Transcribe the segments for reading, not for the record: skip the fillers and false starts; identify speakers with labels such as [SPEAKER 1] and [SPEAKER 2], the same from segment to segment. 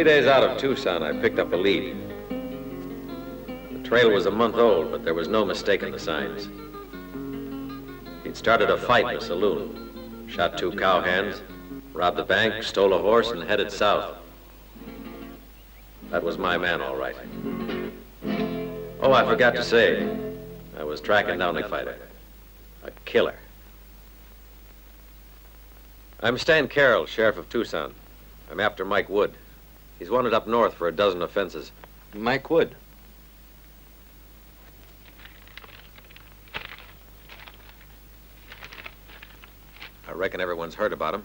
[SPEAKER 1] 3 days out of Tucson, I picked up a lead. The trail was a month old, but there was no mistaking the signs. He'd started a fight in a saloon, shot 2 cowhands, robbed a bank, stole a horse, and headed south. That was my man, all right. Oh, I forgot to say, I was tracking down a fighter, a killer. I'm Stan Carroll, sheriff of Tucson. I'm after Mike Wood. He's wanted up north for a dozen offenses.
[SPEAKER 2] Mike Wood.
[SPEAKER 1] I reckon everyone's heard about him.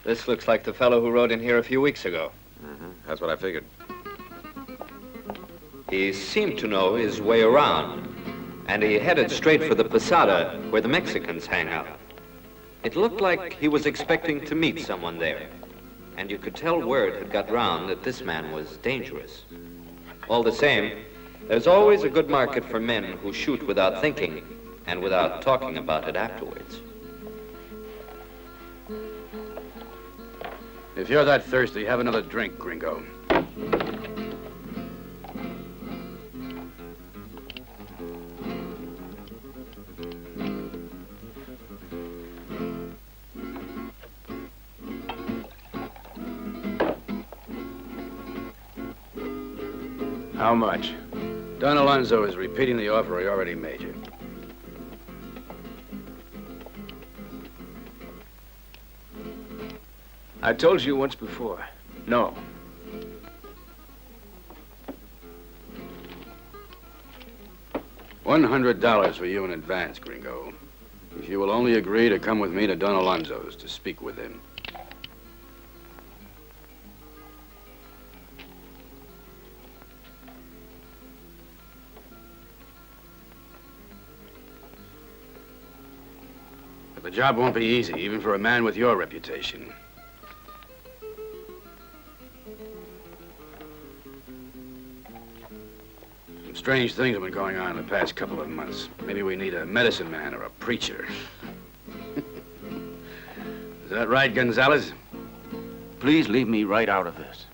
[SPEAKER 2] This looks like the fellow who rode in here a few weeks ago.
[SPEAKER 1] That's what I figured.
[SPEAKER 2] He seemed to know his way around, and he headed straight for the Posada where the Mexicans hang out. It looked like he was expecting to meet someone there, and you could tell word had got round that this man was dangerous. All the same, there's always a good market for men who shoot without thinking and without talking about it afterwards.
[SPEAKER 3] If you're that thirsty, have another drink, Gringo. How much? Don Alonso is repeating the offer he already made you. I told you once before. No. $100 for you in advance, Gringo. If you will only agree to come with me to Don Alonso's to speak with him. But the job won't be easy, even for a man with your reputation. Some strange things have been going on in the past couple of months. Maybe we need a medicine man or a preacher. Is that right, Gonzalez?
[SPEAKER 4] Please leave me right out of this.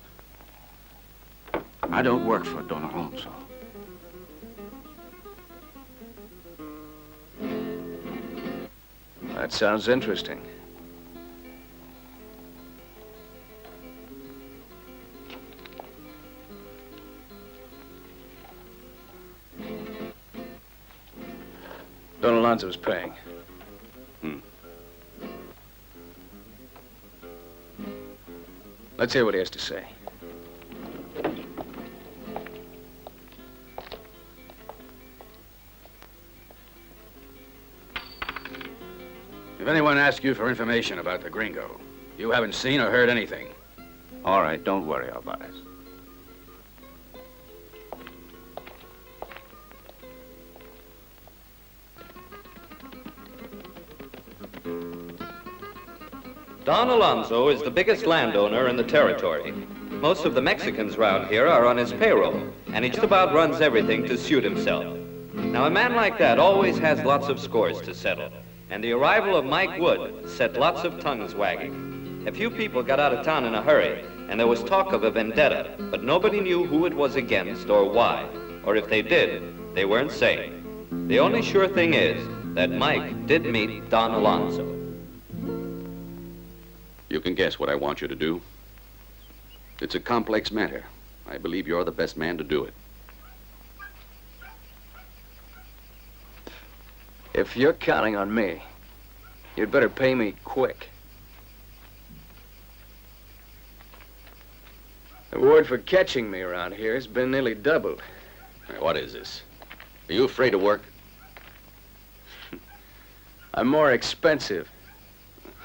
[SPEAKER 4] I don't work for Don Alonso.
[SPEAKER 5] That sounds interesting. Don Alonso's paying. Let's hear what he has to say.
[SPEAKER 3] If anyone asks you for information about the Gringo, you haven't seen or heard anything.
[SPEAKER 4] All right, don't worry about it.
[SPEAKER 2] Don Alonso is the biggest landowner in the territory. Most of the Mexicans around here are on his payroll, and he just about runs everything to suit himself. Now, a man like that always has lots of scores to settle, and the arrival of Mike Wood set lots of tongues wagging. A few people got out of town in a hurry, and there was talk of a vendetta, but nobody knew who it was against or why, or if they did, they weren't saying. The only sure thing is that Mike did meet Don Alonso.
[SPEAKER 6] You can guess what I want you to do. It's a complex matter. I believe you're the best man to do it.
[SPEAKER 5] If you're counting on me, you'd better pay me quick. The reward for catching me around here has been nearly doubled.
[SPEAKER 6] What is this? Are you afraid to work?
[SPEAKER 5] I'm more expensive.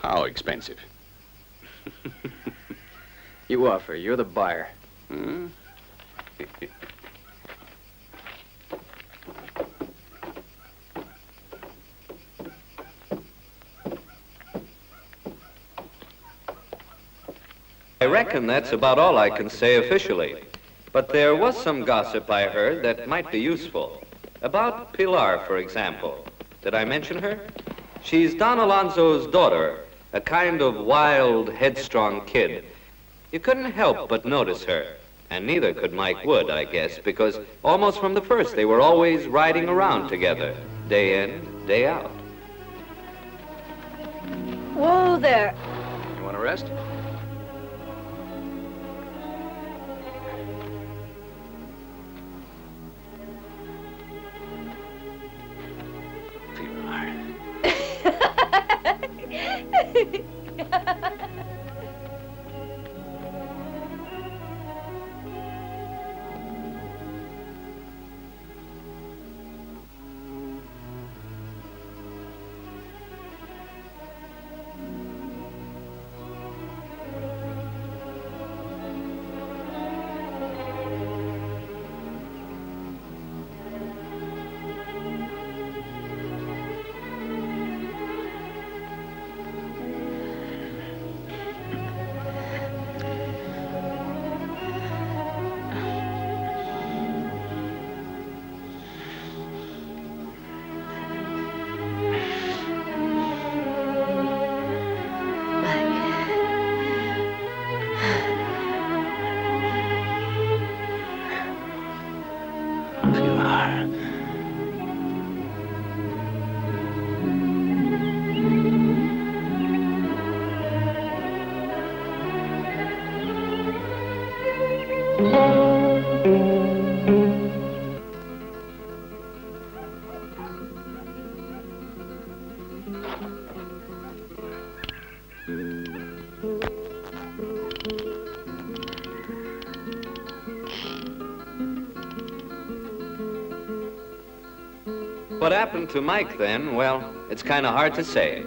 [SPEAKER 6] How expensive?
[SPEAKER 5] You offer. You're the buyer.
[SPEAKER 6] Hmm?
[SPEAKER 2] I reckon that's about all I can say officially. But there was some gossip I heard that might be useful. About Pilar, for example. Did I mention her? She's Don Alonso's daughter, a kind of wild, headstrong kid. You couldn't help but notice her, and neither could Mike Wood, I guess, because almost from the first they were always riding around together, day in, day out.
[SPEAKER 7] Whoa there.
[SPEAKER 5] You want to rest?
[SPEAKER 4] Feel hard. Feel hard.
[SPEAKER 2] What happened to Mike then? Well, it's kind of hard to say.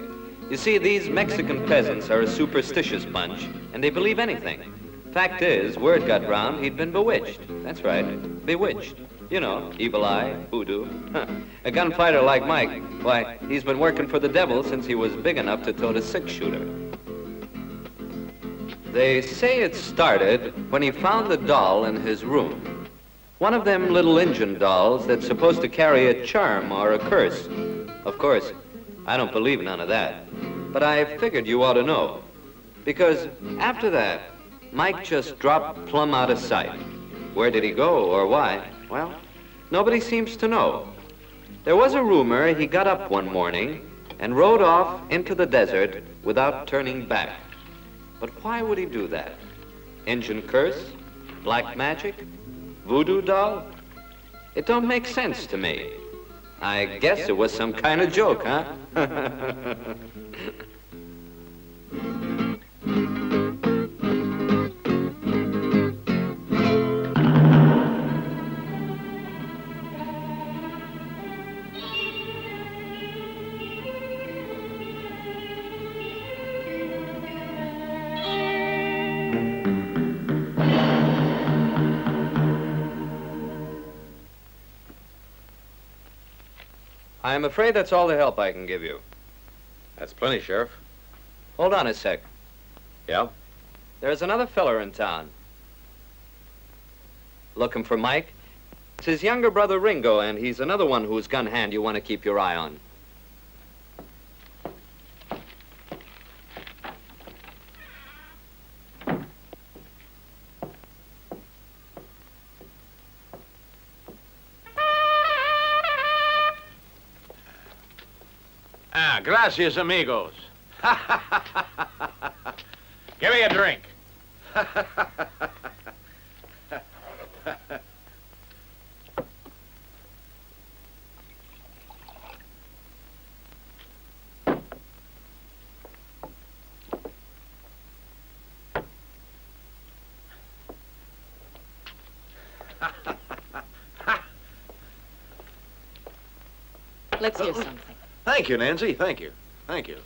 [SPEAKER 2] You see, these Mexican peasants are a superstitious bunch, and they believe anything. Fact is, word got round he'd been bewitched. That's right, bewitched. You know, evil eye, voodoo. A gunfighter like Mike, why, he's been working for the devil since he was big enough to tote a six-shooter. They say it started when he found the doll in his room. One of them little Injun dolls that's supposed to carry a charm or a curse. Of course, I don't believe none of that. But I figured you ought to know. Because after that, Mike just dropped plumb out of sight. Where did he go or why? Well, nobody seems to know. There was a rumor he got up one morning and rode off into the desert without turning back. But why would he do that? Injun curse? Black magic? Voodoo doll? It don't make sense to me. I guess it was some kind of joke, huh? I'm afraid that's all the help I can give you.
[SPEAKER 1] That's plenty, Sheriff.
[SPEAKER 2] Hold on a sec.
[SPEAKER 1] Yeah?
[SPEAKER 2] There's another feller in town. Looking for Mike? It's his younger brother Ringo, and he's another one whose gun hand you want to keep your eye on.
[SPEAKER 8] Gracias, amigos. Give me a drink.
[SPEAKER 7] Let's hear something.
[SPEAKER 8] Thank you, Nancy. Thank you. Thank you.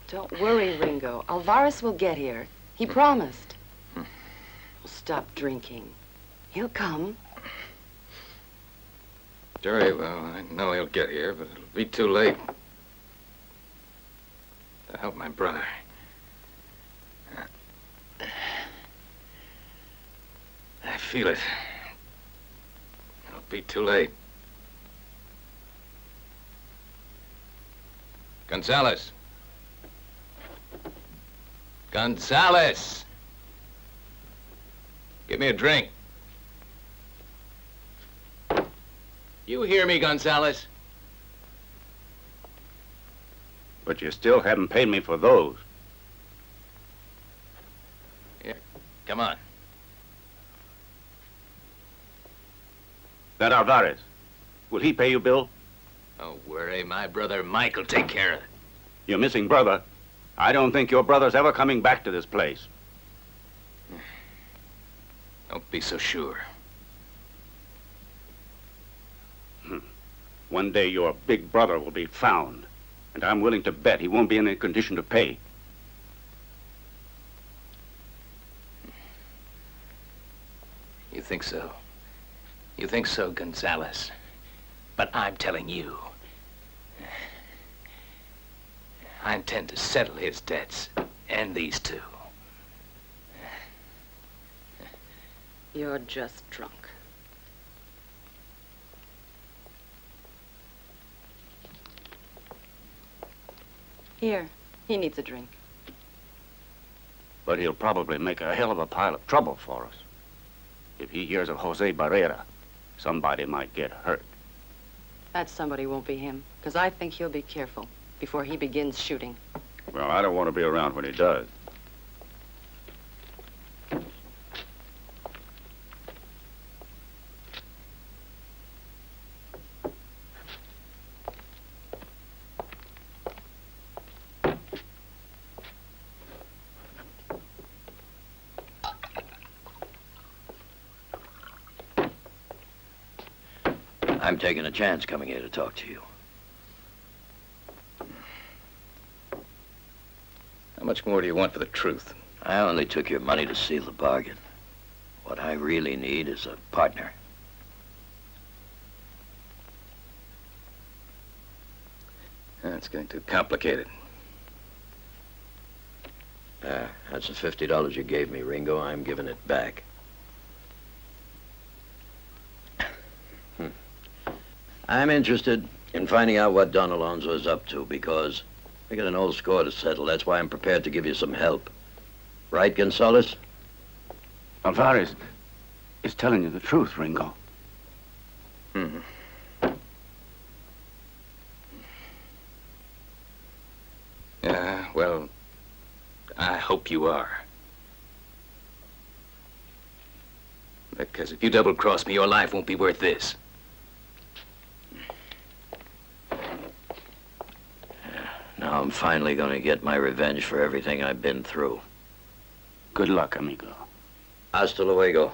[SPEAKER 9] Don't worry, Ringo. Alvarez will get here. He promised. Well, stop drinking. He'll come.
[SPEAKER 5] Very well. I know he'll get here, but it'll be too late to help my brother. I
[SPEAKER 3] feel it. It'll be too late. Gonzalez. Gonzalez! Give me a drink. You hear me, Gonzalez?
[SPEAKER 4] But you still haven't paid me for those.
[SPEAKER 3] Here, come on.
[SPEAKER 4] That Alvarez, will he pay you, Bill?
[SPEAKER 3] Don't worry, my brother Mike will take care of it.
[SPEAKER 4] Your missing brother. I don't think your brother's ever coming back to this place.
[SPEAKER 3] Don't be so sure.
[SPEAKER 4] One day your big brother will be found, and I'm willing to bet he won't be in a condition to pay.
[SPEAKER 3] You think so? You think so, Gonzalez? But I'm telling you, I intend to settle his debts, and these two.
[SPEAKER 9] You're just drunk. Here, he needs a drink.
[SPEAKER 4] But he'll probably make a hell of a pile of trouble for us. If he hears of Jose Barrera, somebody might get hurt.
[SPEAKER 9] That somebody won't be him, because I think he'll be careful before he begins shooting.
[SPEAKER 4] Well, I don't want to be around when he does.
[SPEAKER 1] I'm taking a chance coming here to talk to you.
[SPEAKER 3] How much more do you want for the truth?
[SPEAKER 1] I only took your money to seal the bargain. What I really need is a partner.
[SPEAKER 3] That's getting too complicated.
[SPEAKER 1] That's the $50 you gave me, Ringo. I'm giving it back. I'm interested in finding out what Don Alonso is up to because I got an old score to settle. That's why I'm prepared to give you some help. Right, Gonzalez?
[SPEAKER 4] Alvarez is telling you the truth, Ringo.
[SPEAKER 3] Yeah, well, I hope you are. Because if you double-cross me, your life won't be worth this.
[SPEAKER 1] Now I'm finally going to get my revenge for everything I've been through.
[SPEAKER 4] Good luck, amigo.
[SPEAKER 1] Hasta luego.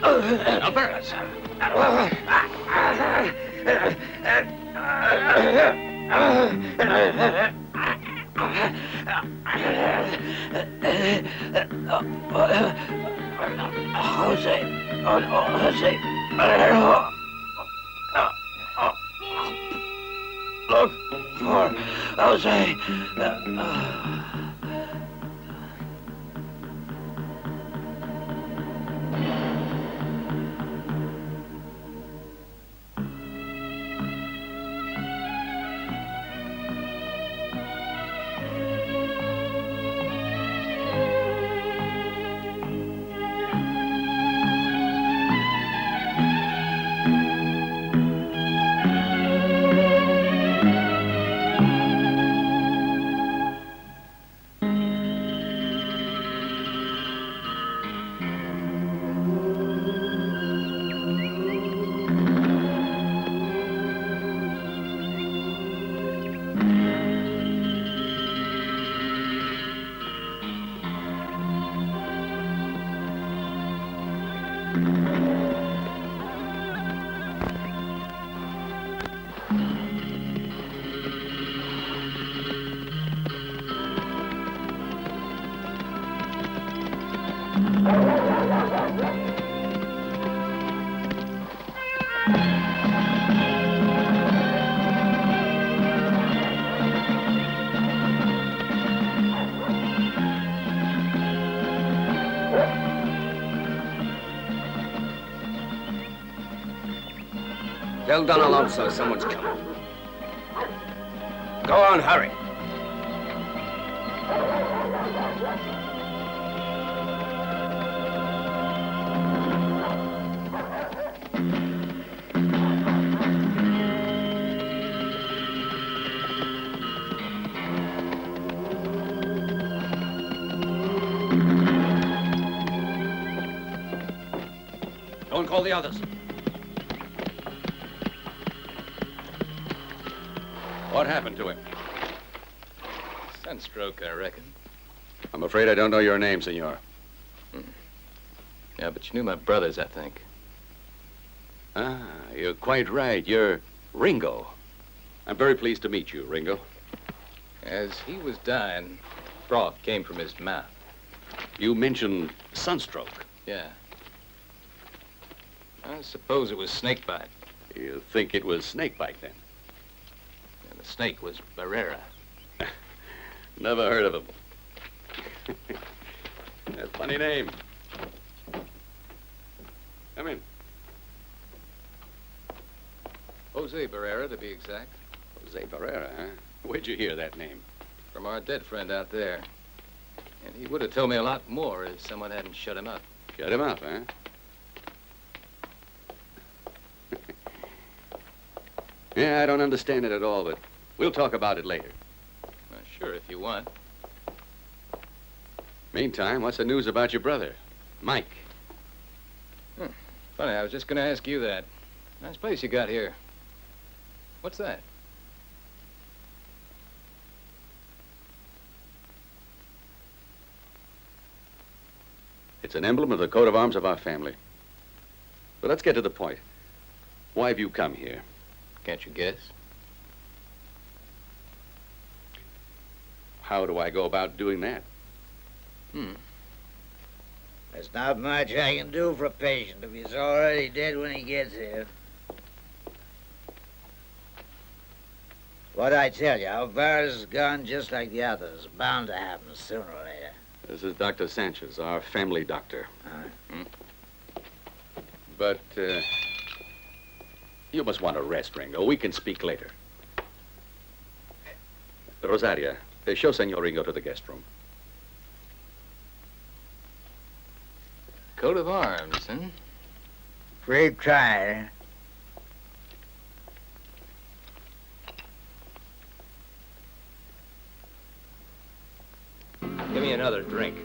[SPEAKER 4] Alvarez.
[SPEAKER 10] Jose. Look for Jose.
[SPEAKER 5] Tell Don Alonso someone's coming. Go on, hurry.
[SPEAKER 3] Don't call the others. What happened to him?
[SPEAKER 5] Sunstroke, I reckon.
[SPEAKER 3] I'm afraid I don't know your name, senor.
[SPEAKER 5] Yeah, but you knew my brothers, I think.
[SPEAKER 3] Ah, you're quite right. You're Ringo. I'm very pleased to meet you, Ringo.
[SPEAKER 5] As he was dying, froth came from his mouth.
[SPEAKER 3] You mentioned sunstroke.
[SPEAKER 5] Yeah. I suppose it was snakebite.
[SPEAKER 3] You think it was snakebite, then?
[SPEAKER 5] And the snake was Barrera.
[SPEAKER 3] Never heard of him. A funny name. Come in.
[SPEAKER 5] Jose Barrera, to be exact.
[SPEAKER 3] Jose Barrera, huh? Where'd you hear that name?
[SPEAKER 5] From our dead friend out there. And he would have told me a lot more if someone hadn't shut him up.
[SPEAKER 3] Shut him up, huh? Yeah, I don't understand it at all, but we'll talk about it later.
[SPEAKER 5] Well, sure, if you want.
[SPEAKER 3] Meantime, what's the news about your brother, Mike?
[SPEAKER 5] Funny, I was just going to ask you that. Nice place you got here. What's that?
[SPEAKER 3] It's an emblem of the coat of arms of our family. But let's get to the point. Why have you come here?
[SPEAKER 5] Can't you guess?
[SPEAKER 3] How do I go about doing that?
[SPEAKER 10] There's not much I can do for a patient if he's already dead when he gets here. What I tell you, Alvarez is gone just like the others. Bound to happen sooner or later.
[SPEAKER 3] This is Dr. Sanchez, our family doctor. But, you must want a rest, Ringo. We can speak later. Rosaria, show Senor Ringo to the guest room.
[SPEAKER 5] Coat of arms, huh?
[SPEAKER 10] Free try.
[SPEAKER 5] Give me another drink.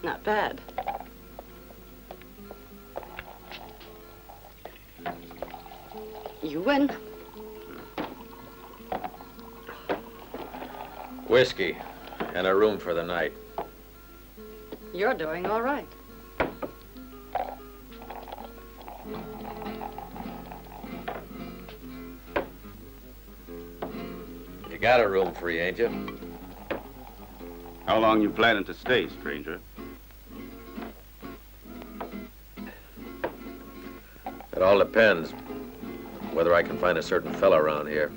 [SPEAKER 9] Not bad. You win.
[SPEAKER 1] Whiskey and a room for the night.
[SPEAKER 7] You're doing all right.
[SPEAKER 1] You got a room free, ain't you?
[SPEAKER 4] How long you planning to stay, stranger?
[SPEAKER 1] It all depends whether I can find a certain fella around here.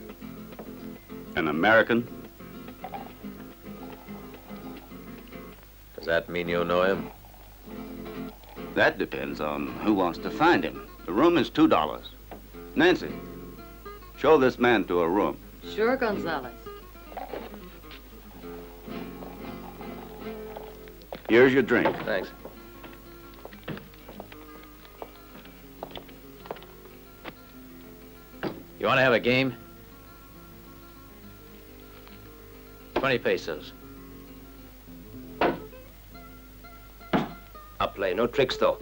[SPEAKER 4] An American?
[SPEAKER 1] Does that mean you know him?
[SPEAKER 4] That depends on who wants to find him. The room is $2. Nancy, show this man to a room.
[SPEAKER 7] Sure, Gonzalez.
[SPEAKER 4] Here's your drink.
[SPEAKER 1] Thanks.
[SPEAKER 5] You want to have a game? 20 pesos.
[SPEAKER 11] I'll play. No tricks, though.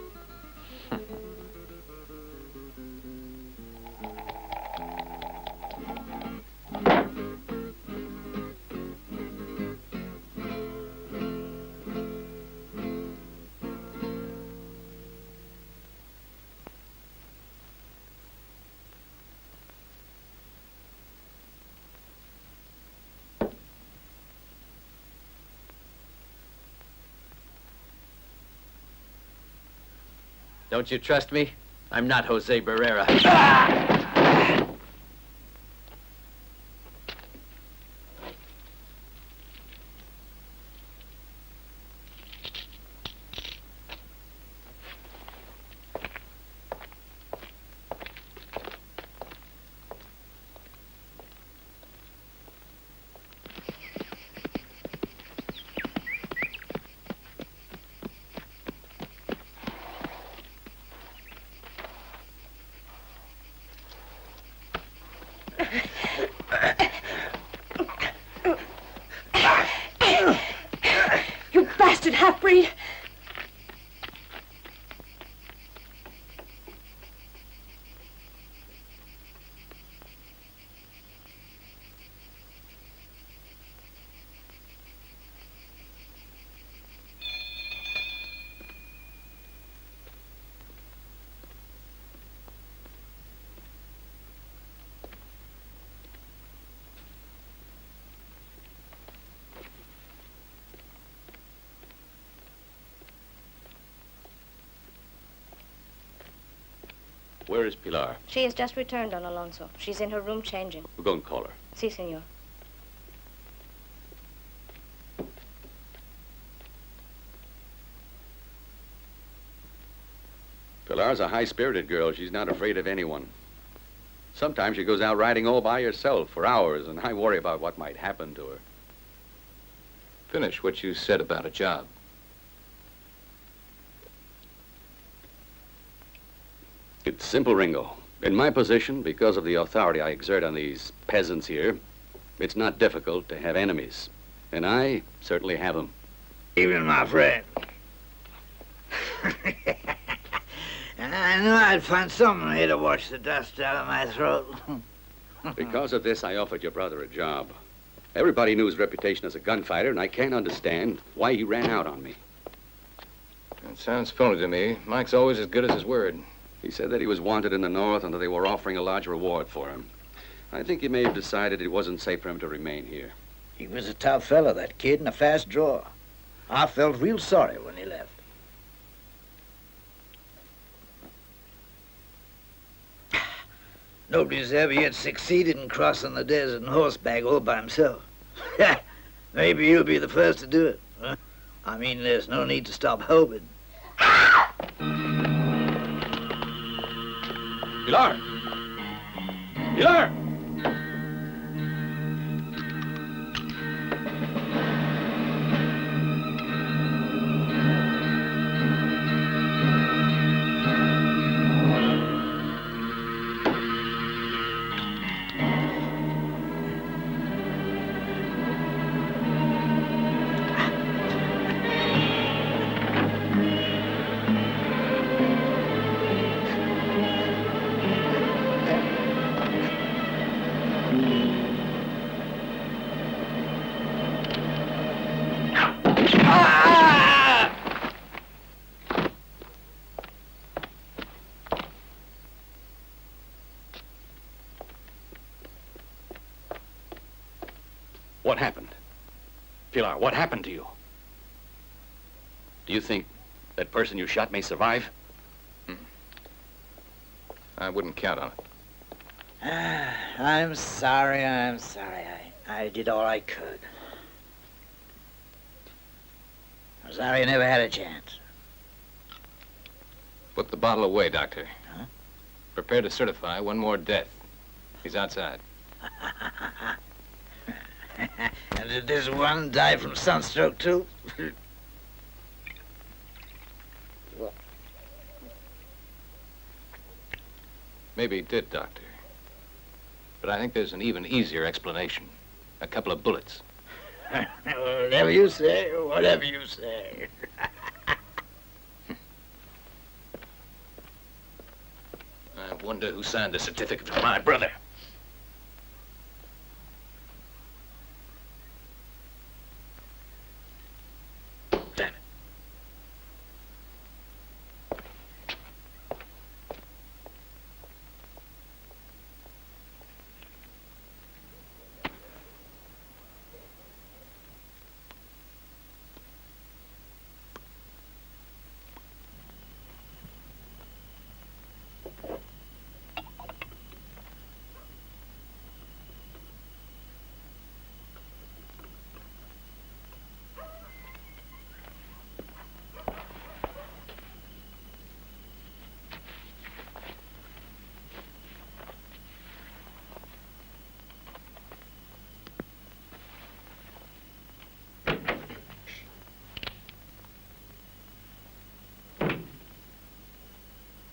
[SPEAKER 5] Don't you trust me? I'm not Jose Barrera.
[SPEAKER 7] You bastard half-breed!
[SPEAKER 6] Where is Pilar?
[SPEAKER 12] She has just returned, Don Alonso. She's in her room changing.
[SPEAKER 6] We'll go and call her.
[SPEAKER 12] Si, senor.
[SPEAKER 6] Pilar's a high-spirited girl. She's not afraid of anyone. Sometimes she goes out riding all by herself for hours, and I worry about what might happen to her.
[SPEAKER 5] Finish what you said about a job.
[SPEAKER 6] It's simple, Ringo. In my position, because of the authority I exert on these peasants here, it's not difficult to have enemies. And I certainly have them.
[SPEAKER 10] Evening, my friend. I knew I'd find someone here to wash the dust out of my throat.
[SPEAKER 6] Because of this, I offered your brother a job. Everybody knew his reputation as a gunfighter, and I can't understand why he ran out on me.
[SPEAKER 5] It sounds phony to me. Mike's always as good as his word.
[SPEAKER 6] He said that he was wanted in the north and that they were offering a large reward for him. I think he may have decided it wasn't safe for him to remain here.
[SPEAKER 10] He was a tough fella, that kid, and a fast drawer. I felt real sorry when he left. Nobody's ever yet succeeded in crossing the desert on horseback all by himself. Maybe you'll be the first to do it. Huh? I mean, there's no need to stop hoping.
[SPEAKER 6] Pilar! Pilar! Pilar, what happened to you? Do you think that person you shot may survive?
[SPEAKER 5] I wouldn't count on it.
[SPEAKER 10] I'm sorry. I did all I could. I'm sorry you never had a chance.
[SPEAKER 5] Put the bottle away, Doctor.
[SPEAKER 10] Huh?
[SPEAKER 5] Prepare to certify one more death. He's outside.
[SPEAKER 10] And did this one die from sunstroke, too?
[SPEAKER 5] Maybe he did, Doctor. But I think there's an even easier explanation. A couple of bullets.
[SPEAKER 10] Whatever you say, whatever you say.
[SPEAKER 5] I wonder who signed the certificate for my brother. Damn it.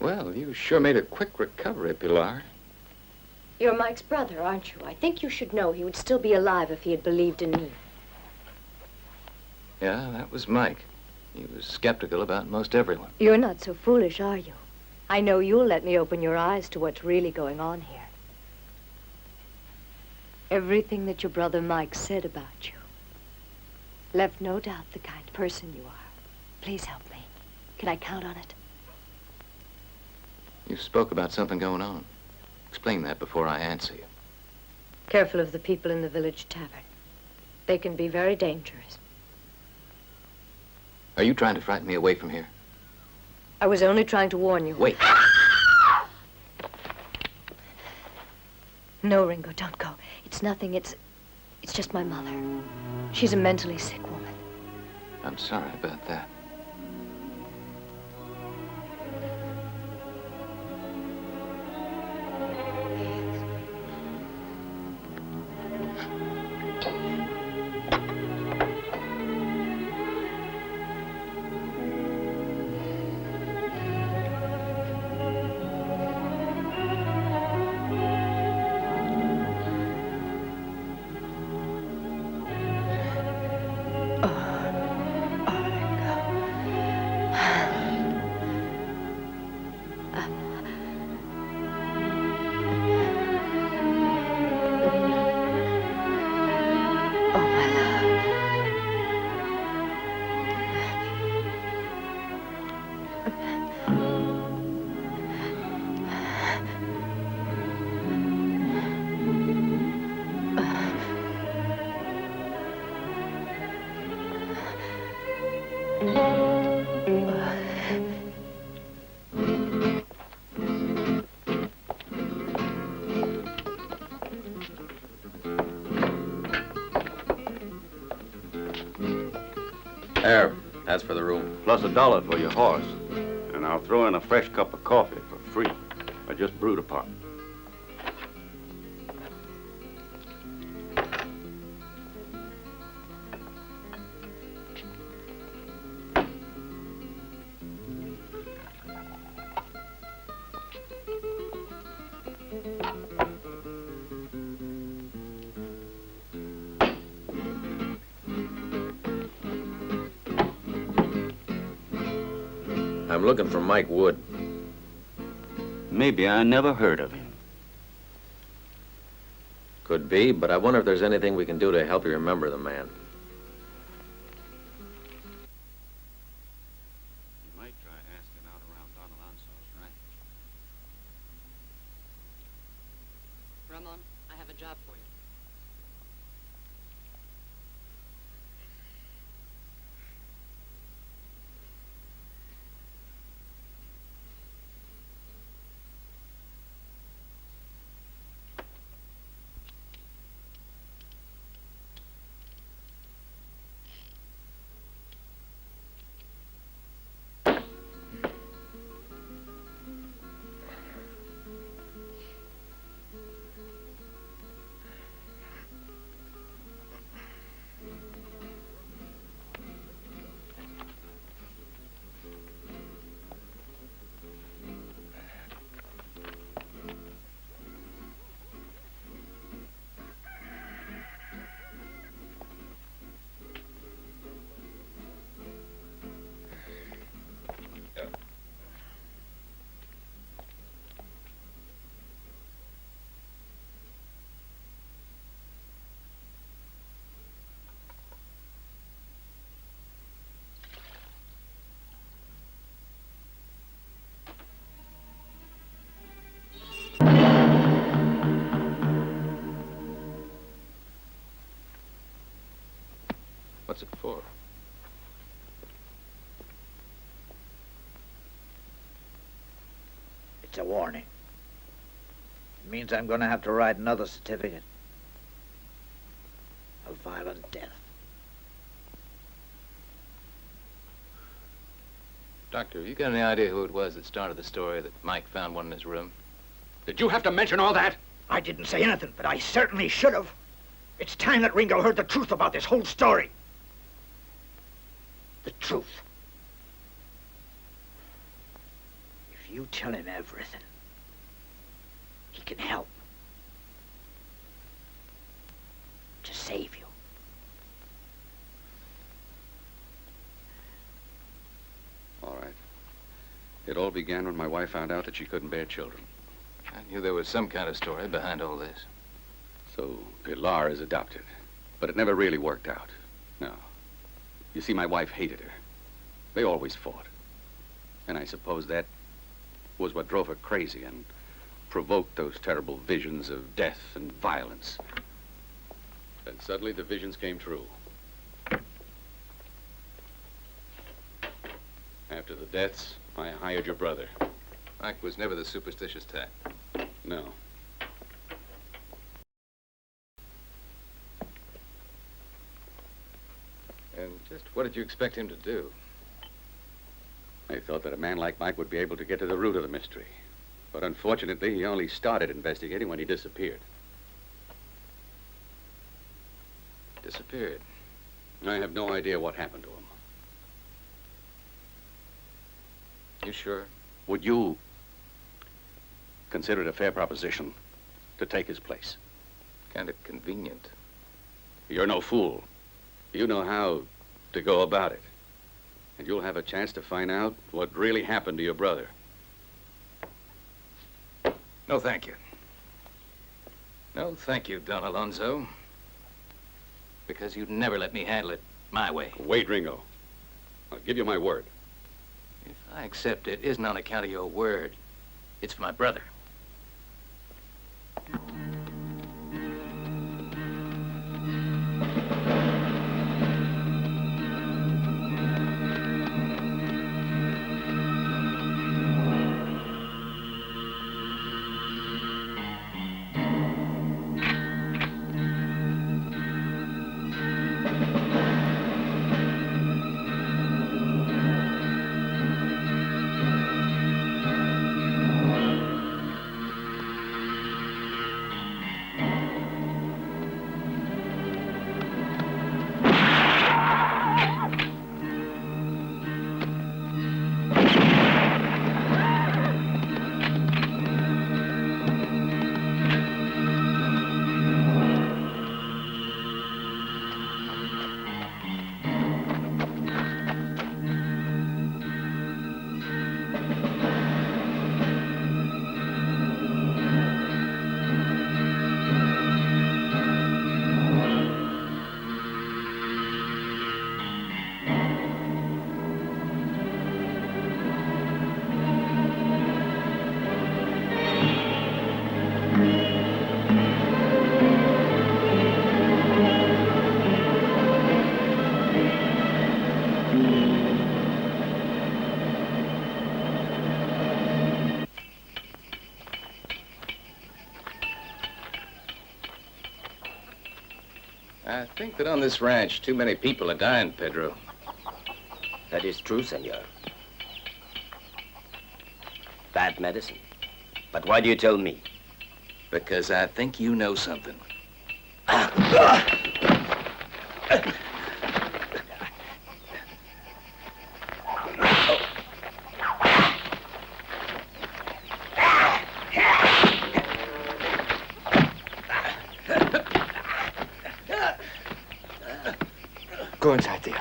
[SPEAKER 5] Well, you sure made a quick recovery, Pilar.
[SPEAKER 12] You're Mike's brother, aren't you? I think you should know he would still be alive if he had believed in me.
[SPEAKER 5] Yeah, that was Mike. He was skeptical about most everyone.
[SPEAKER 12] You're not so foolish, are you? I know you'll let me open your eyes to what's really going on here. Everything that your brother Mike said about you left no doubt the kind of person you are. Please help me. Can I count on it?
[SPEAKER 5] You spoke about something going on. Explain that before I answer you.
[SPEAKER 12] Careful of the people in the village tavern. They can be very dangerous.
[SPEAKER 5] Are you trying to frighten me away from here?
[SPEAKER 12] I was only trying to warn you.
[SPEAKER 5] Wait.
[SPEAKER 12] No, Ringo, don't go. It's nothing. It's just my mother. She's a mentally sick woman.
[SPEAKER 5] I'm sorry about that.
[SPEAKER 1] There, that's for the room.
[SPEAKER 4] Plus $1 for your horse. And I'll throw in a fresh cup of coffee for free. I just brewed a pot.
[SPEAKER 1] I'm looking for Mike Wood.
[SPEAKER 4] Maybe I never heard of him.
[SPEAKER 1] Could be, but I wonder if there's anything we can do to help you remember the man.
[SPEAKER 4] You might try asking out around Don Alonso's ranch.
[SPEAKER 9] Ramon, I have a job for you.
[SPEAKER 5] What's it for?
[SPEAKER 10] It's a warning. It means I'm going to have to write another certificate of violent death.
[SPEAKER 5] Doctor, you got any idea who it was that started the story that Mike found one in his room?
[SPEAKER 6] Did you have to mention all that?
[SPEAKER 10] I didn't say anything, but I certainly should have. It's time that Ringo heard the truth about this whole story. The truth. If you tell him everything, he can help to save you.
[SPEAKER 6] All right. It all began when my wife found out that she couldn't bear children.
[SPEAKER 5] I knew there was some kind of story behind all this.
[SPEAKER 6] So Pilar is adopted. But it never really worked out. No. You see, my wife hated her. They always fought. And I suppose that was what drove her crazy and provoked those terrible visions of death and violence. Then suddenly the visions came true. After the deaths, I hired your brother.
[SPEAKER 5] Mike was never the superstitious type.
[SPEAKER 6] No.
[SPEAKER 5] And just what did you expect him to do?
[SPEAKER 6] I thought that a man like Mike would be able to get to the root of the mystery. But unfortunately, he only started investigating when he disappeared.
[SPEAKER 5] Disappeared.
[SPEAKER 6] I have no idea what happened to him.
[SPEAKER 5] You sure?
[SPEAKER 6] Would you consider it a fair proposition to take his place?
[SPEAKER 5] Kind of convenient.
[SPEAKER 6] You're no fool. You know how to go about it. And you'll have a chance to find out what really happened to your brother.
[SPEAKER 5] No, thank you. No, thank you, Don Alonso. Because you'd never let me handle it my way.
[SPEAKER 6] Wait, Ringo. I'll give you my word.
[SPEAKER 5] If I accept it, isn't on account of your word. It's for my brother. I think that on this ranch, too many people are dying, Pedro.
[SPEAKER 11] That is true, senor. Bad medicine. But why do you tell me?
[SPEAKER 5] Because I think you know something.
[SPEAKER 11] Go inside there.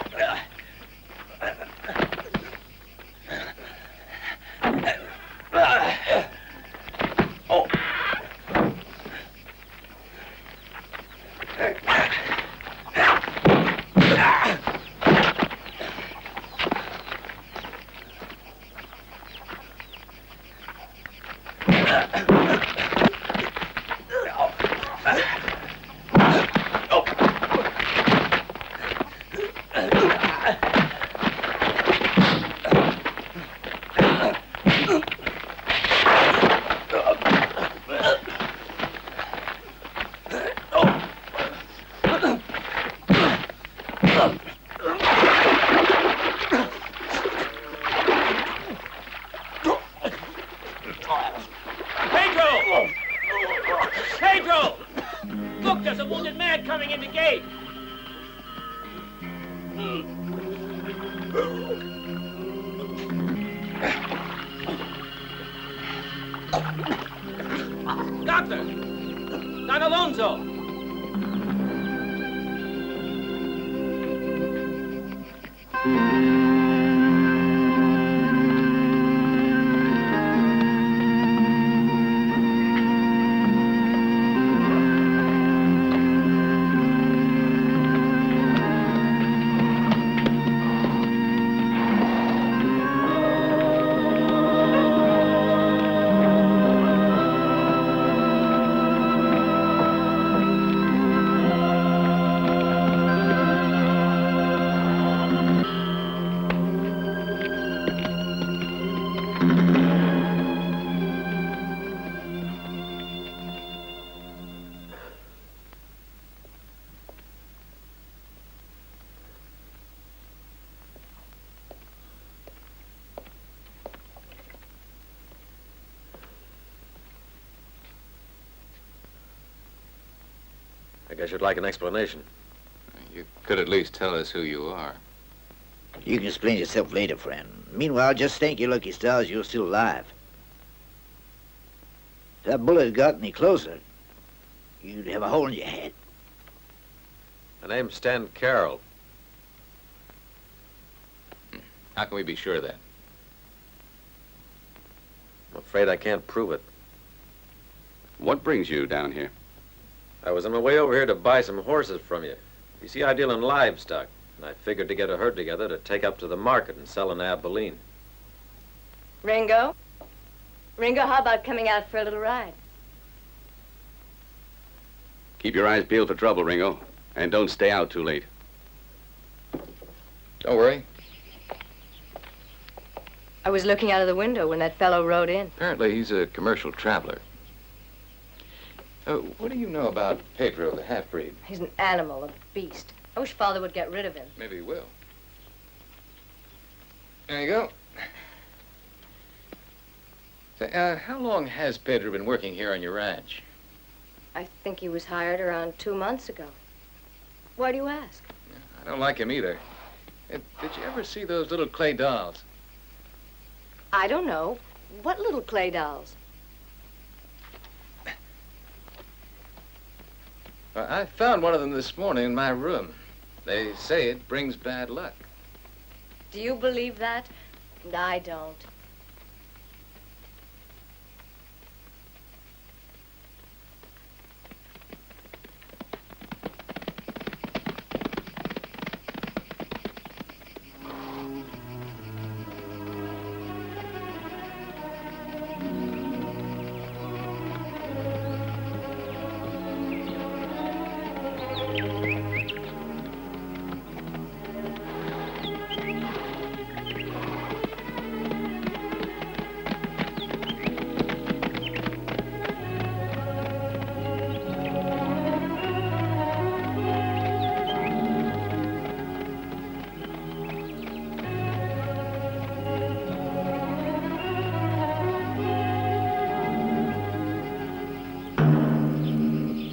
[SPEAKER 1] Don Alonso! I guess you'd like an explanation.
[SPEAKER 5] You could at least tell us who you are.
[SPEAKER 10] You can explain yourself later, friend. Meanwhile, just thank your lucky stars you're still alive. If that bullet had got any closer, you'd have a hole in your head.
[SPEAKER 1] My name's Stan Carroll.
[SPEAKER 5] How can we be sure of that?
[SPEAKER 1] I'm afraid I can't prove it.
[SPEAKER 3] What brings you down here?
[SPEAKER 1] I was on my way over here to buy some horses from you. You see, I deal in livestock, and I figured to get a herd together to take up to the market and sell in Abilene.
[SPEAKER 12] Ringo? Ringo, how about coming out for a little ride?
[SPEAKER 3] Keep your eyes peeled for trouble, Ringo. And don't stay out too late.
[SPEAKER 5] Don't worry.
[SPEAKER 12] I was looking out of the window when that fellow rode in.
[SPEAKER 5] Apparently, he's a commercial traveler. What do you know about Pedro, the half-breed?
[SPEAKER 12] He's an animal, a beast. I wish Father would get rid of him.
[SPEAKER 5] Maybe he will. There you go. Say, how long has Pedro been working here on your ranch?
[SPEAKER 12] I think he was hired around 2 months ago. Why do you ask?
[SPEAKER 5] I don't like him either. Did you ever see those little clay dolls?
[SPEAKER 12] I don't know. What little clay dolls?
[SPEAKER 5] I found one of them this morning in my room. They say it brings bad luck.
[SPEAKER 12] Do you believe that? I don't.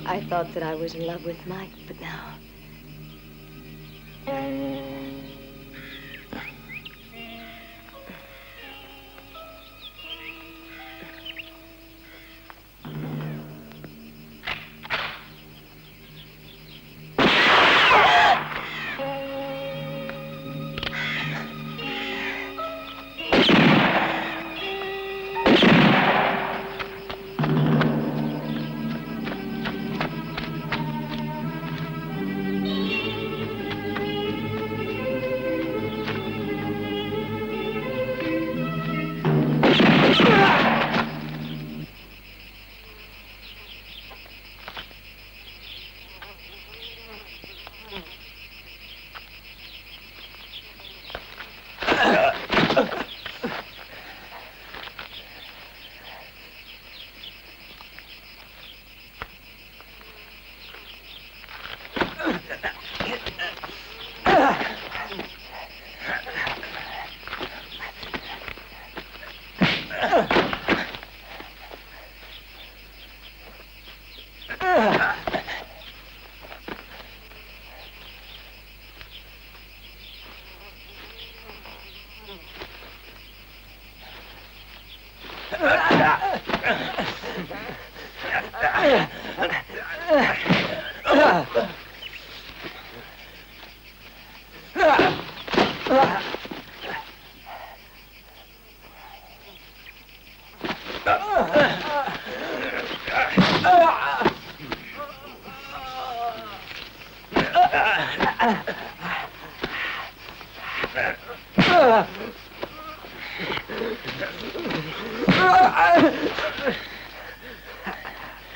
[SPEAKER 12] I thought that I was in love with Mike, but now...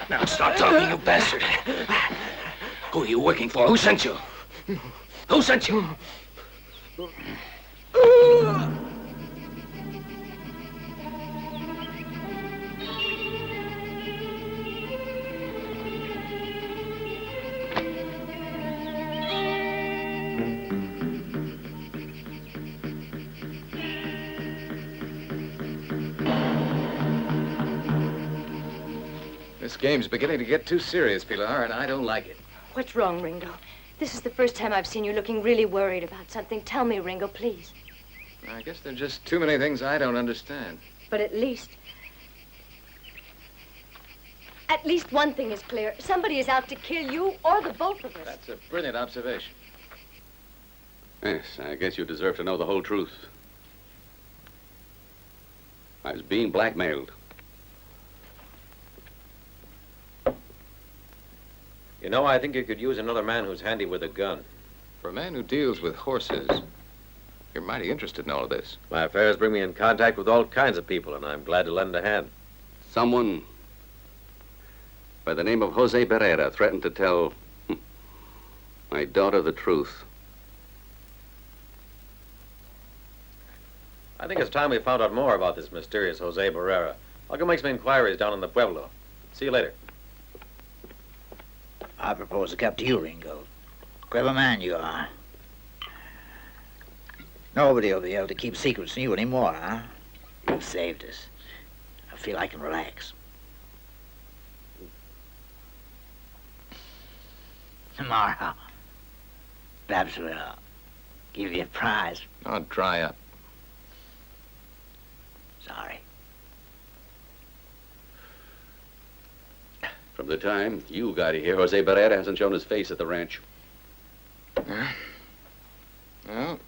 [SPEAKER 5] Now stop talking, you bastard. Who are you working for? Who sent you? Who sent you? This game's beginning to get too serious, Pilar, and I don't like it.
[SPEAKER 12] What's wrong, Ringo? This is the first time I've seen you looking really worried about something. Tell me, Ringo, please.
[SPEAKER 5] I guess there are just too many things I don't understand.
[SPEAKER 12] But at least one thing is clear. Somebody is out to kill you or the both of us.
[SPEAKER 5] That's a brilliant observation.
[SPEAKER 3] Yes, I guess you deserve to know the whole truth. I was being blackmailed.
[SPEAKER 1] You know, I think you could use another man who's handy with a gun.
[SPEAKER 5] For a man who deals with horses, you're mighty interested in all of this.
[SPEAKER 1] My affairs bring me in contact with all kinds of people, and I'm glad to lend a hand.
[SPEAKER 3] Someone by the name of Jose Barrera threatened to tell my daughter the truth.
[SPEAKER 1] I think it's time we found out more about this mysterious Jose Barrera. I'll go make some inquiries down in the Pueblo. See you later.
[SPEAKER 10] I propose a cup to you, Ringo. Clever man you are. Nobody will be able to keep secrets from you anymore, huh? You've saved us. I feel I can relax. Tomorrow, perhaps we'll give you a prize.
[SPEAKER 5] Oh, dry up.
[SPEAKER 10] Sorry.
[SPEAKER 3] From the time you got here, Jose Barrera hasn't shown his face at the ranch.
[SPEAKER 5] Well,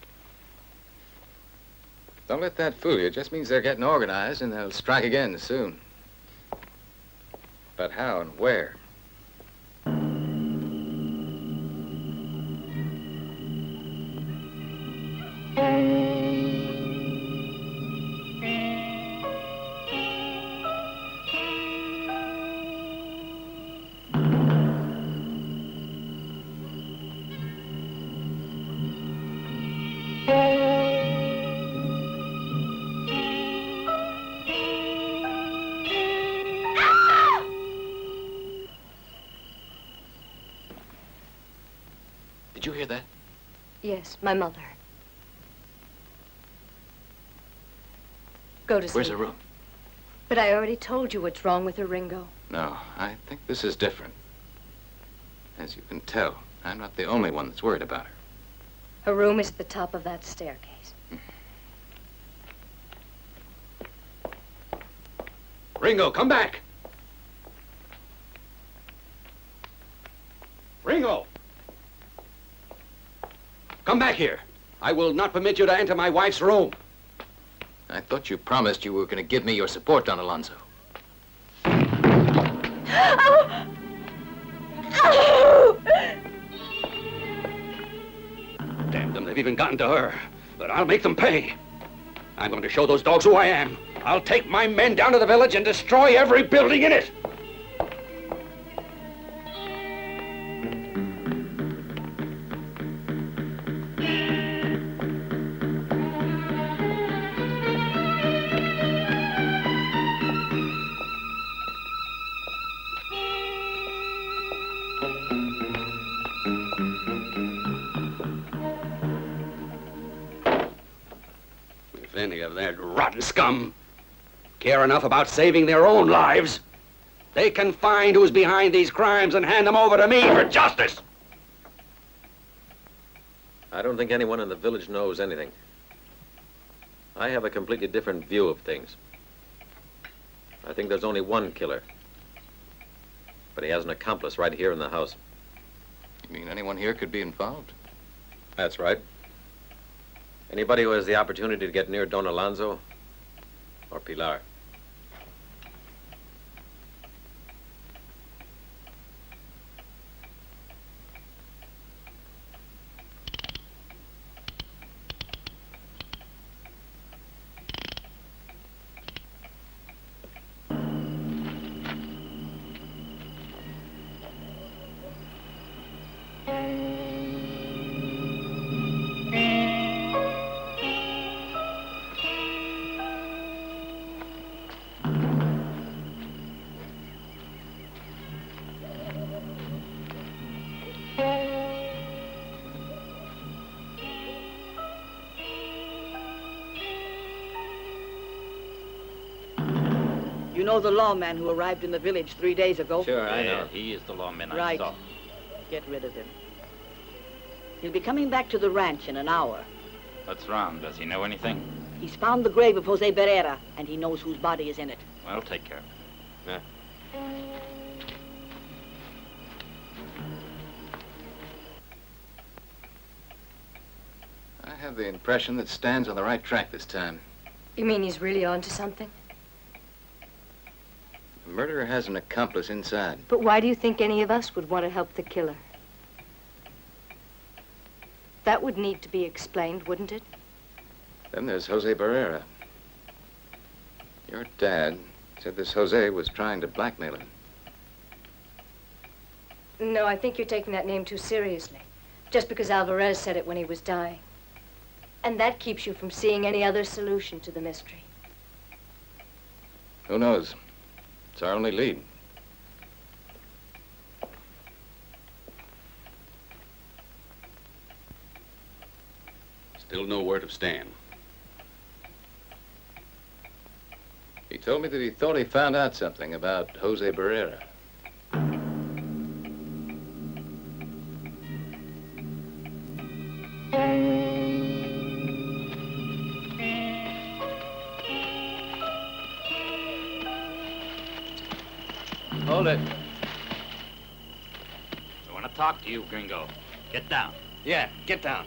[SPEAKER 5] don't let that fool you. It just means they're getting organized and they'll strike again soon. But how and where? Did you hear that?
[SPEAKER 12] Yes, my mother. Go to sleep.
[SPEAKER 5] Where's her room?
[SPEAKER 12] But I already told you what's wrong with her, Ringo.
[SPEAKER 5] No, I think this is different. As you can tell, I'm not the only one that's worried about her.
[SPEAKER 12] Her room is at the top of that staircase.
[SPEAKER 3] Ringo, come back! Ringo! Come back here. I will not permit you to enter my wife's room.
[SPEAKER 5] I thought you promised you were going to give me your support, Don Alonso.
[SPEAKER 3] Damn them, they've even gotten to her. But I'll make them pay. I'm going to show those dogs who I am. I'll take my men down to the village and destroy every building in it. If any of that rotten scum care enough about saving their own lives, they can find who's behind these crimes and hand them over to me for justice.
[SPEAKER 1] I don't think anyone in the village knows anything. I have a completely different view of things. I think there's only one killer. But he has an accomplice right here in the house.
[SPEAKER 5] You mean anyone here could be involved?
[SPEAKER 1] That's right. Anybody who has the opportunity to get near Don Alonso or Pilar.
[SPEAKER 13] You know the lawman who arrived in the village 3 days ago?
[SPEAKER 2] Sure, I know.
[SPEAKER 14] He is the lawman I
[SPEAKER 13] Right.
[SPEAKER 14] saw.
[SPEAKER 13] Get rid of him. He'll be coming back to the ranch in an hour.
[SPEAKER 14] What's wrong? Does he know anything?
[SPEAKER 13] He's found the grave of Jose Barrera, and he knows whose body is in it.
[SPEAKER 14] Well, take care of it.
[SPEAKER 5] I have the impression that Stan's on the right track this time.
[SPEAKER 12] You mean he's really onto something?
[SPEAKER 5] The murderer has an accomplice inside.
[SPEAKER 12] But why do you think any of us would want to help the killer? That would need to be explained, wouldn't it?
[SPEAKER 5] Then there's Jose Barrera. Your dad said this Jose was trying to blackmail him.
[SPEAKER 12] No, I think you're taking that name too seriously. Just because Alvarez said it when he was dying. And that keeps you from seeing any other solution to the mystery.
[SPEAKER 5] Who knows? It's our only lead.
[SPEAKER 6] Still no word of Stan.
[SPEAKER 5] He told me that he thought he found out something about Jose Barrera.
[SPEAKER 2] Hold it.
[SPEAKER 14] I want to talk to you, Gringo. Get down.
[SPEAKER 2] Yeah, get down.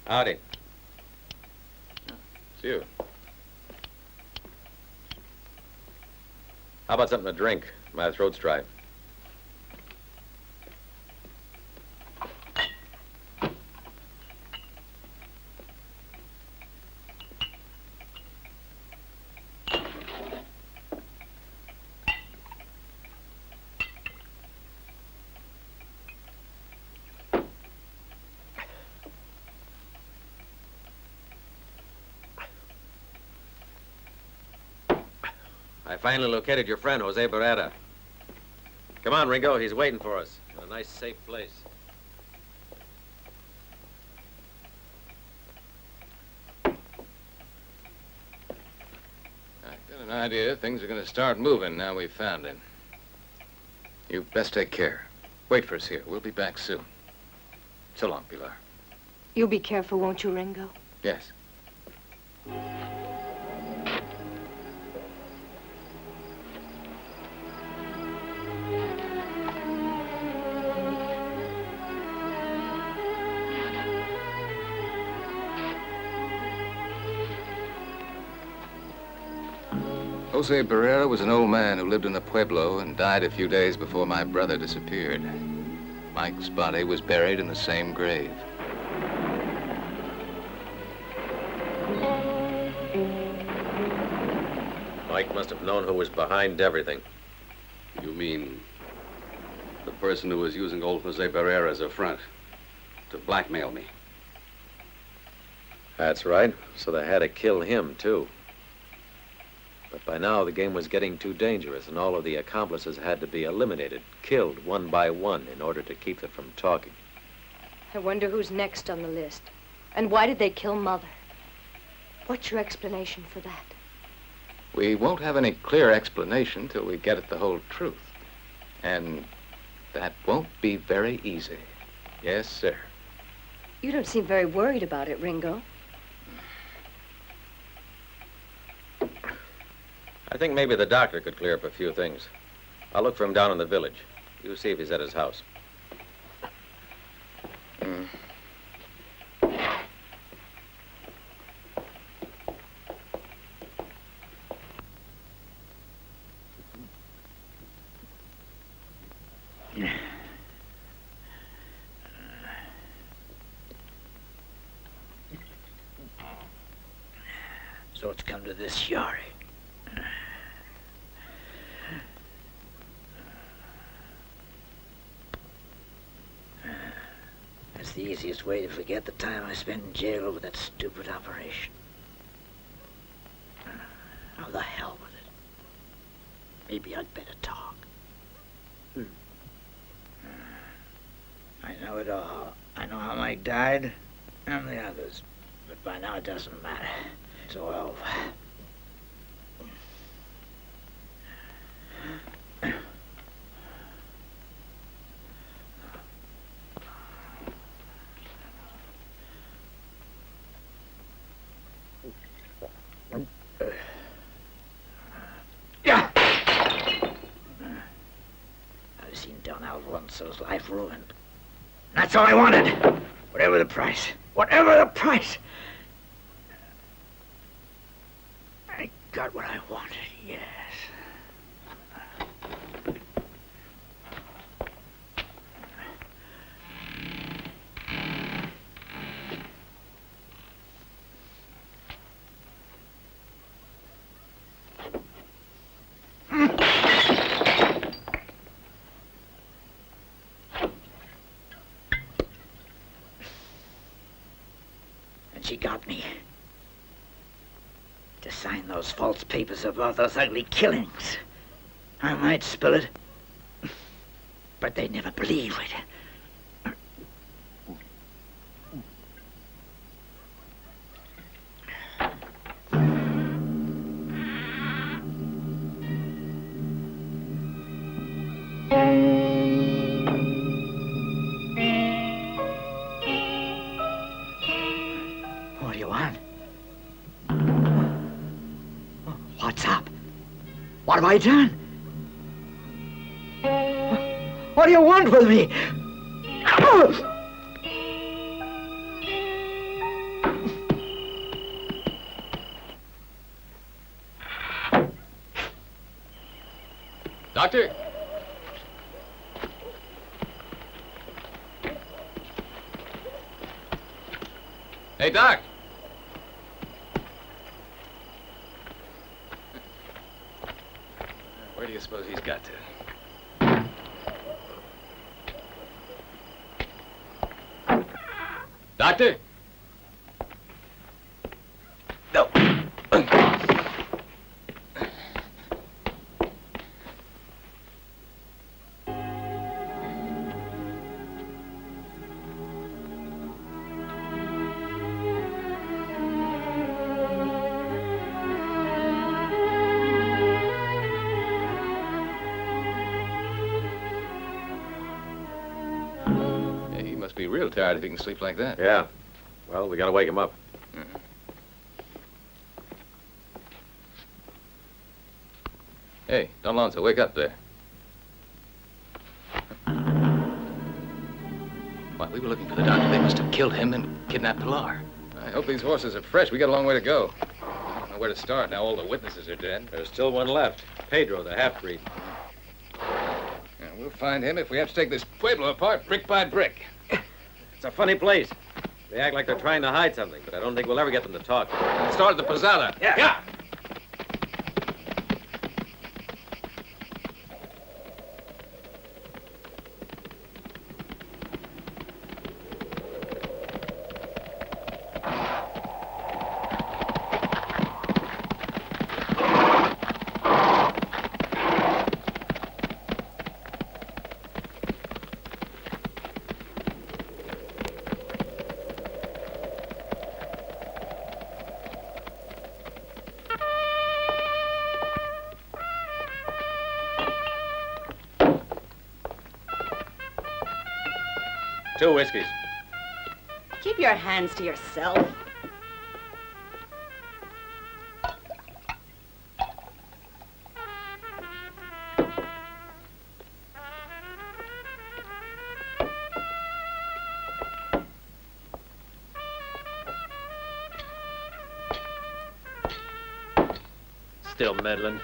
[SPEAKER 1] Howdy.
[SPEAKER 5] It's you.
[SPEAKER 1] How about something to drink? My throat's dry. I finally located your friend, Jose Barrera. Come on, Ringo. He's waiting for us in a nice, safe place.
[SPEAKER 5] Got an idea things are going to start moving now we've found him. You best take care. Wait for us here. We'll be back soon. So long, Pilar.
[SPEAKER 12] You'll be careful, won't you, Ringo?
[SPEAKER 5] Yes. Jose Barrera was an old man who lived in the Pueblo and died a few days before my brother disappeared. Mike's body was buried in the same grave.
[SPEAKER 1] Mike must have known who was behind everything.
[SPEAKER 6] You mean the person who was using old Jose Barrera as a front to blackmail me?
[SPEAKER 1] That's right. So they had to kill him, too. But by now, the game was getting too dangerous, and all of the accomplices had to be eliminated, killed one by one, in order to keep them from talking.
[SPEAKER 12] I wonder who's next on the list. And why did they kill Mother? What's your explanation for that?
[SPEAKER 5] We won't have any clear explanation till we get at the whole truth. And that won't be very easy. Yes, sir.
[SPEAKER 12] You don't seem very worried about it, Ringo.
[SPEAKER 1] I think maybe the doctor could clear up a few things. I'll look for him down in the village. You see if he's at his house.
[SPEAKER 10] So it's come to this, Yari. That's the easiest way to forget the time I spent in jail over that stupid operation. How the hell with it? Maybe I'd better talk. I know it all. I know how Mike died, and the others. But by now it doesn't matter. It's all over. I've seen Don Alfonso's life ruined. That's all I wanted. Whatever the price. Whatever the price. I got what I wanted, yes. She got me to sign those false papers about those ugly killings. I might spill it, but they'd never believe it. What do you want? What's up? What have I done? What do you want with me?
[SPEAKER 5] Doctor? Hey, Doc. Where do you suppose he's got to? Doctor? No. must be real tired if he can sleep like that.
[SPEAKER 1] Yeah. Well, we gotta wake him up.
[SPEAKER 5] Hey, Don Alonso, wake up there. Why, we were looking for the doctor. They must have killed him and kidnapped Pilar. I hope these horses are fresh. We got a long way to go. I don't know where to start. Now all the witnesses are dead.
[SPEAKER 1] There's still one left. Pedro, the half-breed.
[SPEAKER 5] Yeah, we'll find him if we have to take this pueblo apart brick by brick.
[SPEAKER 1] It's a funny place. They act like they're trying to hide something, but I don't think we'll ever get them to talk.
[SPEAKER 5] Let's start at the posada.
[SPEAKER 1] Yeah. Two whiskeys.
[SPEAKER 13] Keep your hands to yourself.
[SPEAKER 1] Still meddling.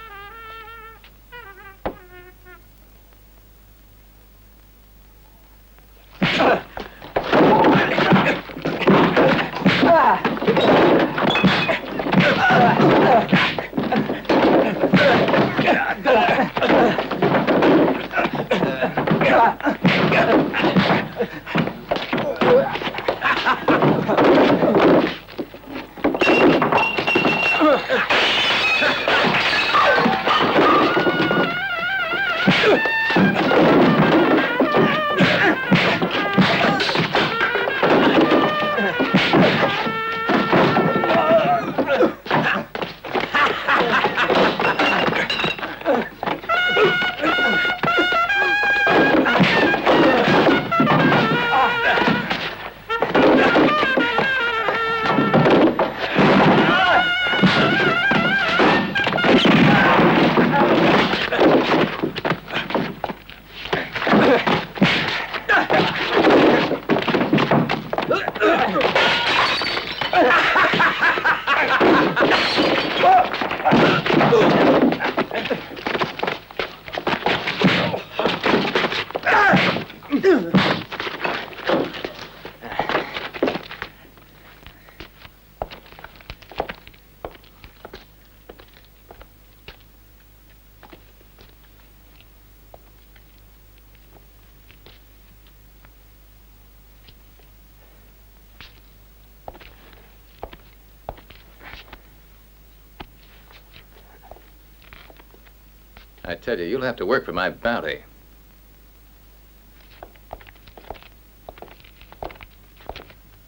[SPEAKER 5] I tell you, you'll have to work for my bounty.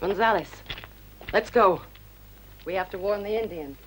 [SPEAKER 9] Gonzalez, let's go.
[SPEAKER 13] We have to warn the Indians.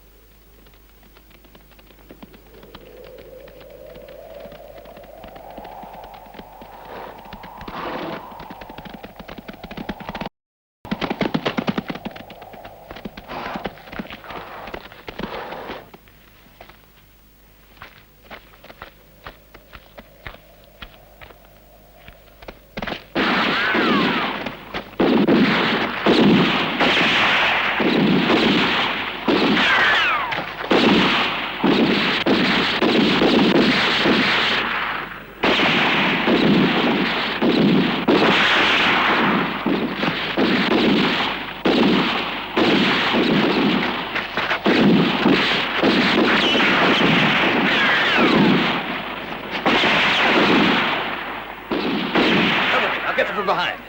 [SPEAKER 5] Behind.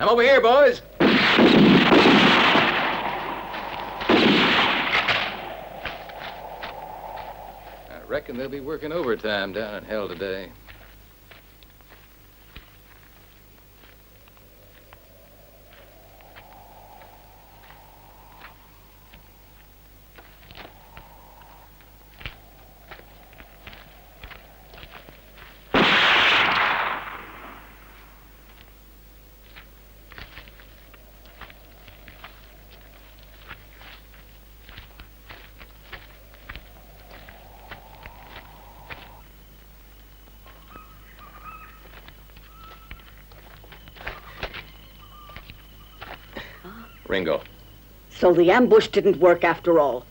[SPEAKER 5] I'm over here, boys. I reckon they'll be working overtime down in hell today.
[SPEAKER 1] Ringo.
[SPEAKER 13] So the ambush didn't work after all.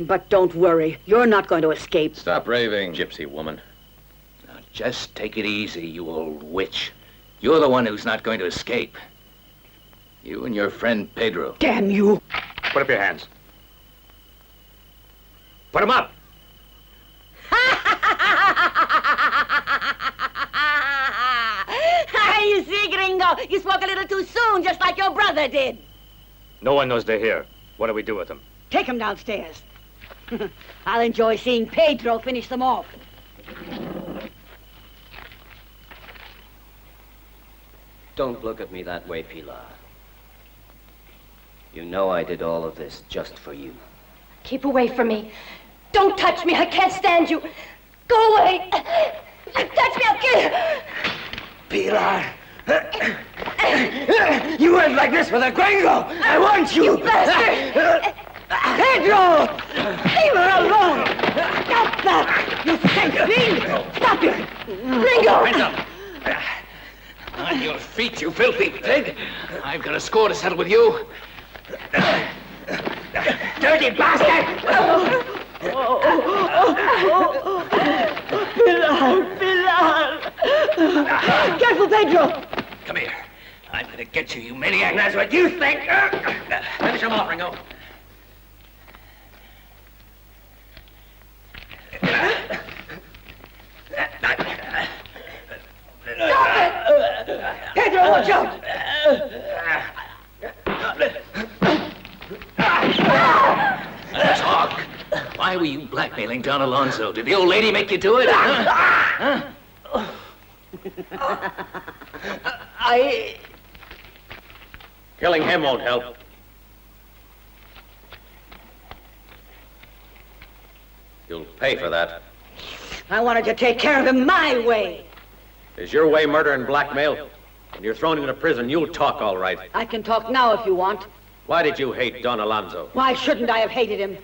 [SPEAKER 13] But don't worry, you're not going to escape.
[SPEAKER 5] Stop raving.
[SPEAKER 1] Gypsy woman.
[SPEAKER 15] Now, just take it easy, you old witch. You're the one who's not going to escape. You and your friend Pedro.
[SPEAKER 13] Damn you!
[SPEAKER 3] Put up your hands. Put them up!
[SPEAKER 13] You see, Gringo, you spoke a little too soon, just like your brother did.
[SPEAKER 3] No one knows they're here. What do we do with them?
[SPEAKER 13] Take him downstairs. I'll enjoy seeing Pedro finish them off.
[SPEAKER 11] Don't look at me that way, Pilar. You know I did all of this just for you.
[SPEAKER 12] Keep away from me. Don't touch me. I can't stand you. Go away. Touch me, I'll kill you.
[SPEAKER 10] Pilar! You went like this with a gringo! I want you!
[SPEAKER 12] You bastard!
[SPEAKER 13] Pedro! Leave her alone! Stop that! You stink fiend! Stop it!
[SPEAKER 12] Ringo!
[SPEAKER 15] Hands up! On your feet, you filthy pig! I've got a score to settle with you.
[SPEAKER 10] Dirty bastard!
[SPEAKER 13] Pilar! Careful, Pedro!
[SPEAKER 15] Come here. I'm gonna get you, you maniac.
[SPEAKER 10] That's what you think!
[SPEAKER 15] Finish him off, Ringo.
[SPEAKER 13] Pedro, watch out!
[SPEAKER 15] Talk. Why were you blackmailing Don Alonso? Did the old lady make you do it? Huh?
[SPEAKER 1] Killing him won't help. You'll pay for that.
[SPEAKER 13] I wanted to take care of him my way.
[SPEAKER 1] Is your way murder and blackmail? When you're thrown into prison, you'll talk all right.
[SPEAKER 13] I can talk now if you want.
[SPEAKER 1] Why did you hate Don Alonso?
[SPEAKER 13] Why shouldn't I have hated him?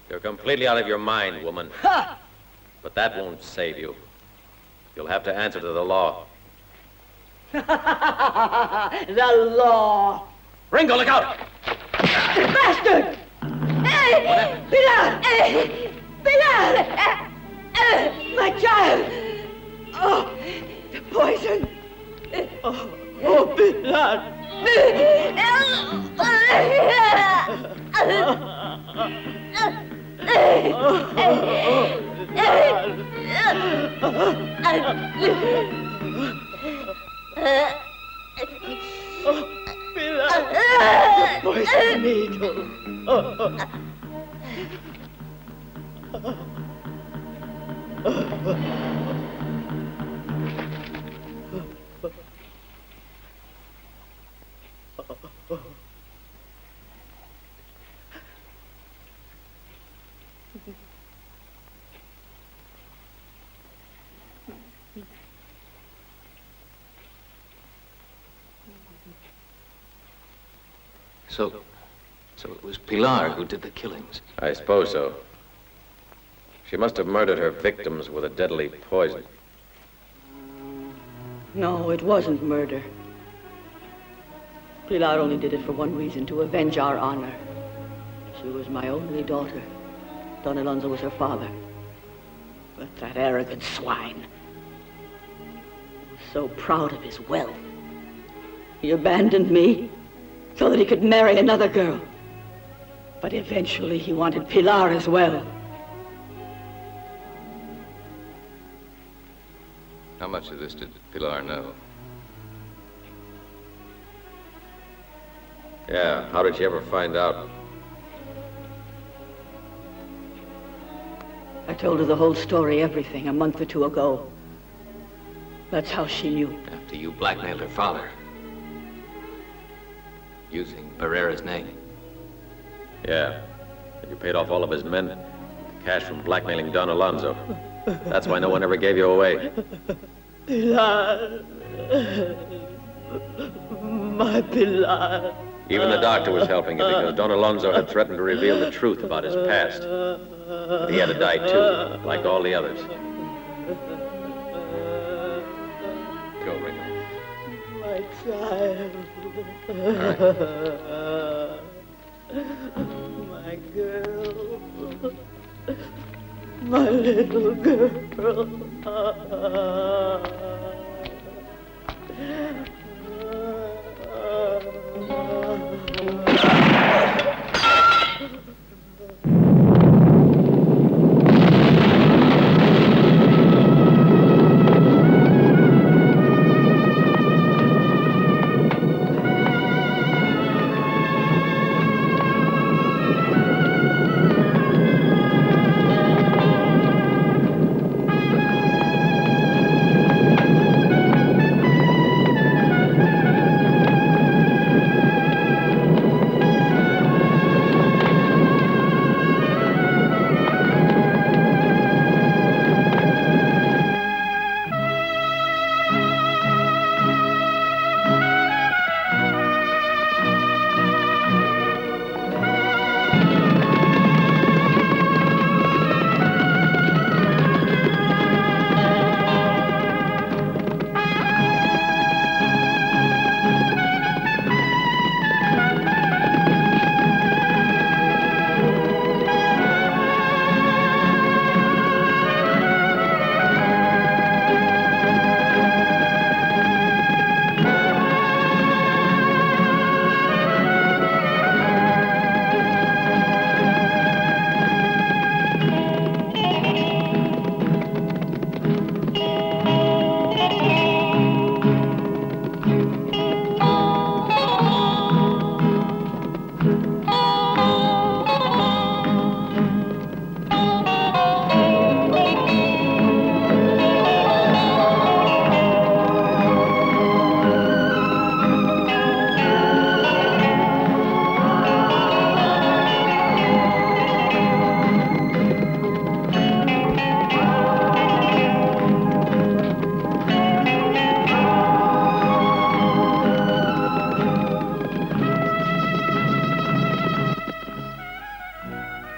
[SPEAKER 1] You're completely out of your mind, woman.
[SPEAKER 13] Ha!
[SPEAKER 1] But that won't save you. You'll have to answer to the law.
[SPEAKER 13] The law.
[SPEAKER 1] Ringo, look out!
[SPEAKER 13] Bastard! Pilar! Pilar! My child! Oh, the poison! Oh, Pilar! Pilar! Poison needle!
[SPEAKER 15] So it was Pilar who did the killings.
[SPEAKER 1] I suppose so. She must have murdered her victims with a deadly poison.
[SPEAKER 13] No, it wasn't murder. Pilar only did it for one reason, to avenge our honor. She was my only daughter. Don Alonso was her father. But that arrogant swine, so proud of his wealth, he abandoned me so that he could marry another girl. But eventually he wanted Pilar as well.
[SPEAKER 5] How much of this did Pilar know?
[SPEAKER 1] Yeah, how did she ever find out?
[SPEAKER 13] I told her the whole story, everything, a month or two ago. That's how she knew.
[SPEAKER 5] After you blackmailed her father. Using Barrera's name.
[SPEAKER 1] Yeah. You paid off all of his men. Cash from blackmailing Don Alonso. That's why no one ever gave you away.
[SPEAKER 13] Pilar. My Pilar.
[SPEAKER 1] Even the doctor was helping you because Don Alonso had threatened to reveal the truth about his past. But he had to die too, like all the others. Go, Ringo.
[SPEAKER 13] My child. My girl. My little girl.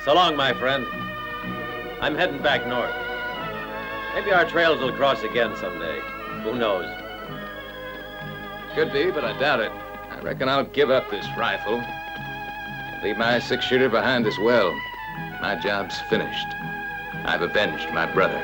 [SPEAKER 1] So long, my friend. I'm heading back north. Maybe our trails will cross again someday. Who knows?
[SPEAKER 5] Could be, but I doubt it. I reckon I'll give up this rifle. And leave my six-shooter behind as well. My job's finished. I've avenged my brother.